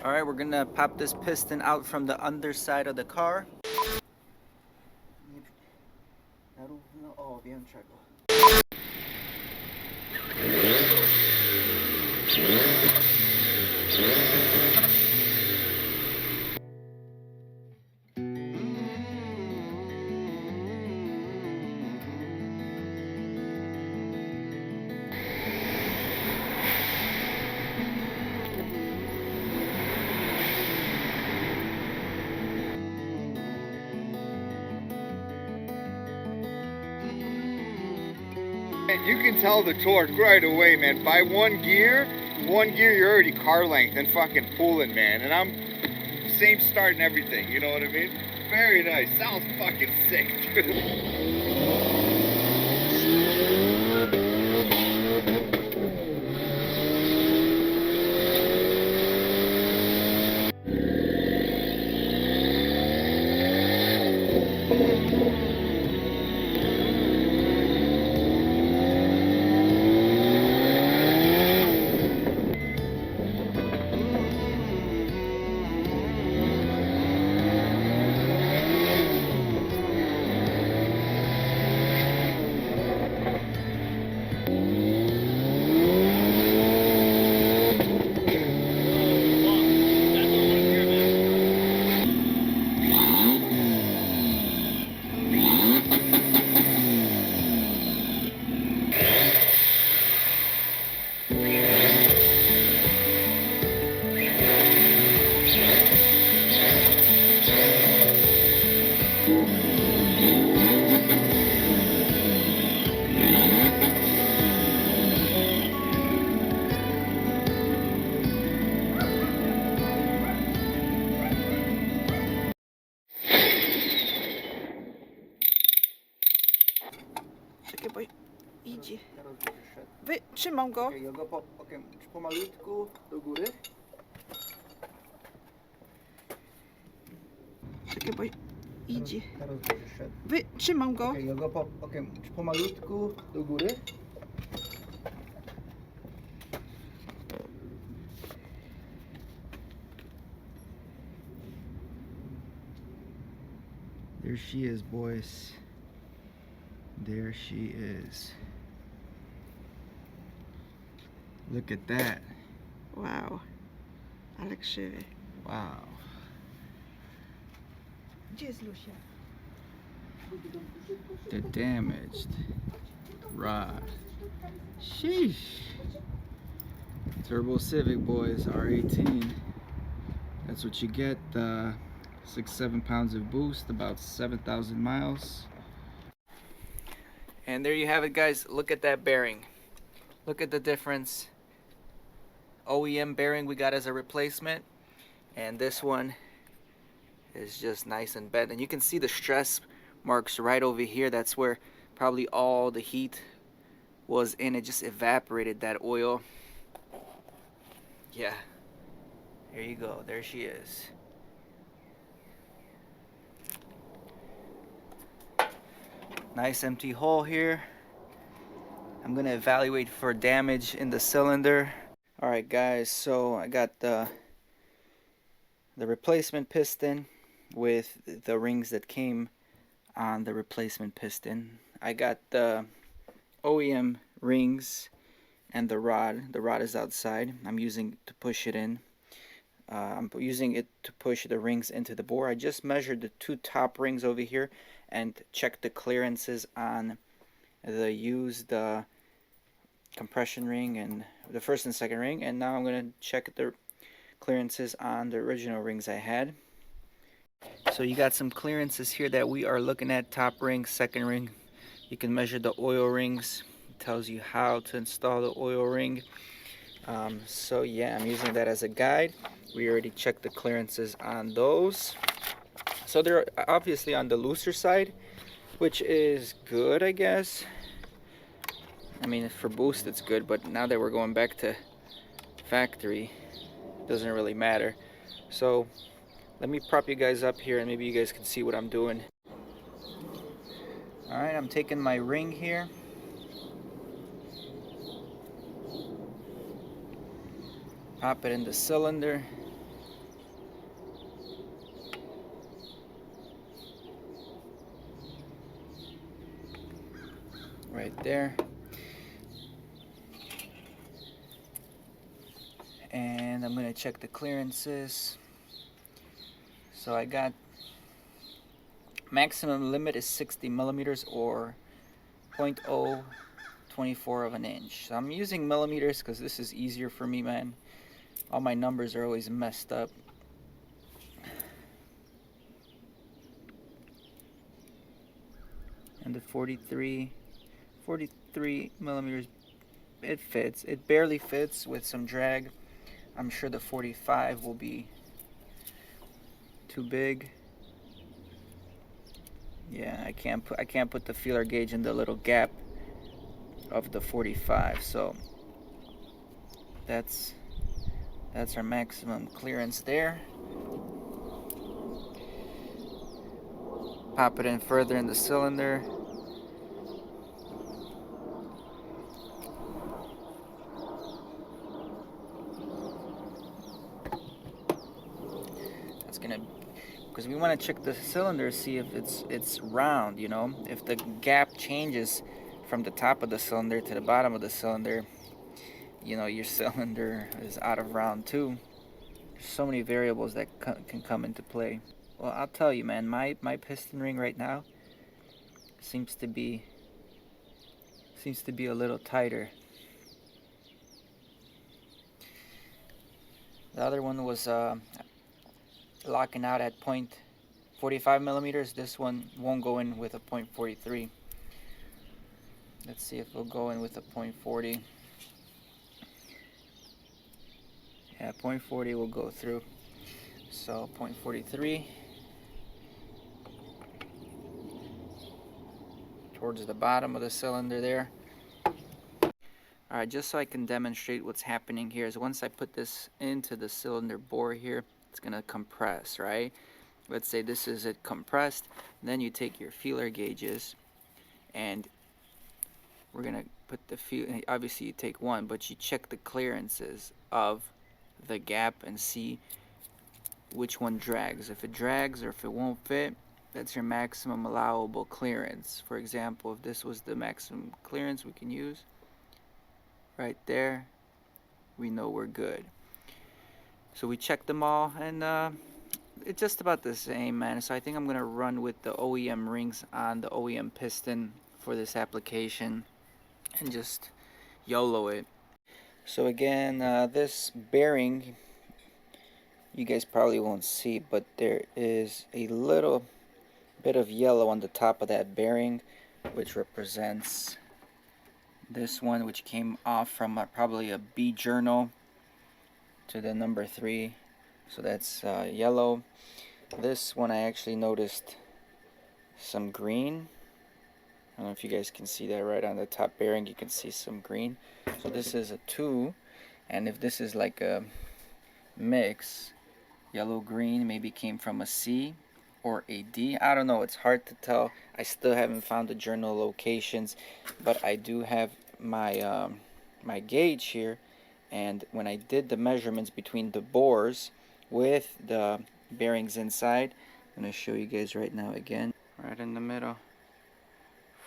All right, we're gonna pop this piston out from the underside of the car. Wiem czego. You can tell the torque right away, man. By one gear, you're already car length and fucking pulling, man. And I'm same start and everything, you know what I mean? Very nice. Sounds fucking sick, dude. Czekaj, bo idzie. Trzymam go. Ja go pomalutku do góry. Czekaj, bo idzie. Teraz będzie szedł. Trzymam go. Ja go pomalutku do góry. There she is, boys. There she is. Look at that. Wow. Ale krzywy. Wow. Gdzie jest Lusia? The damaged rod. Sheesh. Turbo Civic, boys, R18. That's what you get. 6-7 pounds of boost, about 7,000 miles. And there you have it, guys. Look at that bearing. Look at the difference. OEM bearing we got as a replacement, and this one is just nice and bent. And you can see the stress marks right over here. That's where probably all the heat was in. It just evaporated that oil. Yeah. There you go. There she is. Nice empty hole here. I'm gonna evaluate for damage in the cylinder. Alright guys, so I got the replacement piston with the rings that came on the replacement piston. I got the OEM rings and the rod. The rod is outside. I'm using it to push it in. I'm using it to push the rings into the bore. I just measured the two top rings over here and checked the clearances on the used compression ring and the first and second ring, and now I'm going to check the clearances on the original rings I had. So you got some clearances here that we are looking at. Top ring, second ring. You can measure the oil rings. It tells you how to install the oil ring. So yeah, I'm using that as a guide. We already checked the clearances on those. So they're obviously on the looser side, which is good, I guess. I mean, for boost it's good, but now that we're going back to factory, it doesn't really matter. So let me prop you guys up here and maybe you guys can see what I'm doing. Alright, I'm taking my ring here. Pop it in the cylinder. right there. And I'm gonna check the clearances. So I got maximum limit is 60 millimeters or 0.024 of an inch. So I'm using millimeters because this is easier for me, man. All my numbers are always messed up. And the 43 millimeters, it fits. It barely fits with some drag. I'm sure the 45 will be too big. Yeah, I can't put the feeler gauge in the little gap of the 45. So that's our maximum clearance there. Pop it in further in the cylinder. That's gonna, because we want to check the cylinder, see if it's round, you know. If the gap changes from the top of the cylinder to the bottom of the cylinder, you know, your cylinder is out of round too. There's so many variables that can come into play. Well, I'll tell you, man, my piston ring right now seems to be a little tighter. The other one was locking out at 0.45 millimeters. This one won't go in with a 0.43. Let's see if it'll go in with a 0.40. Yeah, 0.40 will go through. So 0.43 towards the bottom of the cylinder there. Alright, just so I can demonstrate what's happening here is once I put this into the cylinder bore here, it's going to compress, right? Let's say this is it compressed. Then you take your feeler gauges and we're going to put the obviously you take one, but you check the clearances of the gap and see which one drags. If it drags or if it won't fit, that's your maximum allowable clearance. For example, if this was the maximum clearance we can use, right there, we know we're good. So we checked them all, and it's just about the same, man. So I think I'm gonna run with the OEM rings on the OEM piston for this application and just YOLO it. So again, this bearing, you guys probably won't see, but there is a little bit of yellow on the top of that bearing, which represents this one, which came off from probably a B journal to the number 3. So that's yellow. This one I actually noticed some green. I don't know if you guys can see that right on the top bearing. You can see some green. So this is a 2, and if this is like a mix, yellow green maybe came from a C or a D. I don't know, it's hard to tell. I still haven't found the journal locations, but I do have my my gauge here, and when I did the measurements between the bores with the bearings inside, I'm going to show you guys right now again. Right in the middle,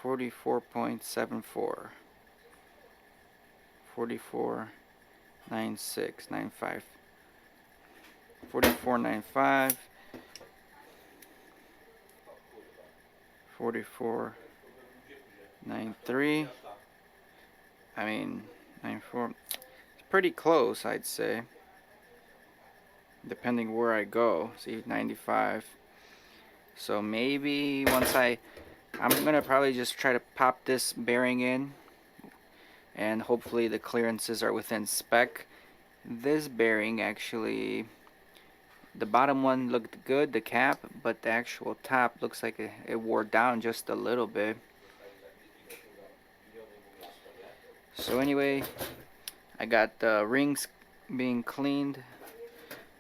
44.74, 44.9695, 44.95, 44.93. I mean 94. It's pretty close, I'd say, depending where I go. See, 95. So maybe once I'm gonna probably just try to pop this bearing in, and hopefully the clearances are within spec. This bearing actually, the bottom one looked good, the cap, but the actual top looks like it wore down just a little bit. So anyway, I got the rings being cleaned.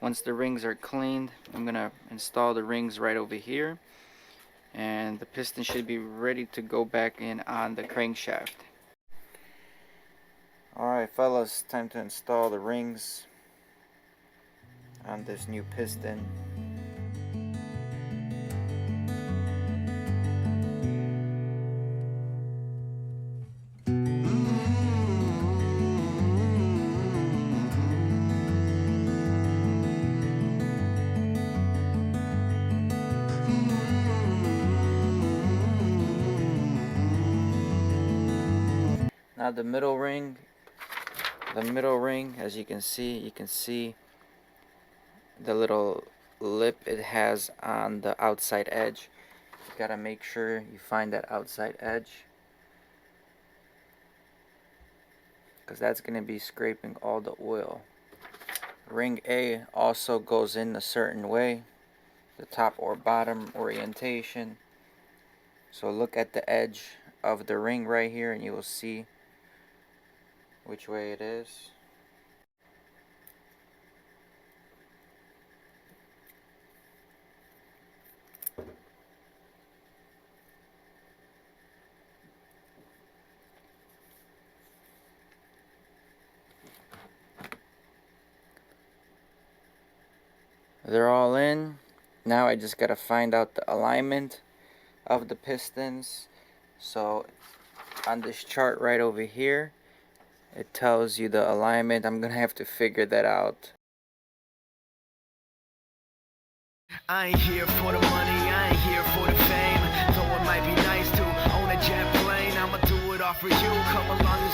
Once the rings are cleaned, I'm gonna install the rings right over here, and the piston should be ready to go back in on the crankshaft. Alright fellas, time to install the rings on this new piston. Now the middle ring, as you can see the little lip it has on the outside edge. You gotta make sure you find that outside edge, because that's gonna be scraping all the oil. Ring A also goes in a certain way, the top or bottom orientation. So look at the edge of the ring right here and you will see which way it is. They're all in. Now I just gotta find out the alignment of the pistons. So on this chart right over here, it tells you the alignment. I'm gonna have to figure that out. I ain't here for the money, I ain't here for the fame. Though it might be nice to own a jet plane, I'ma do it all for you. Come along and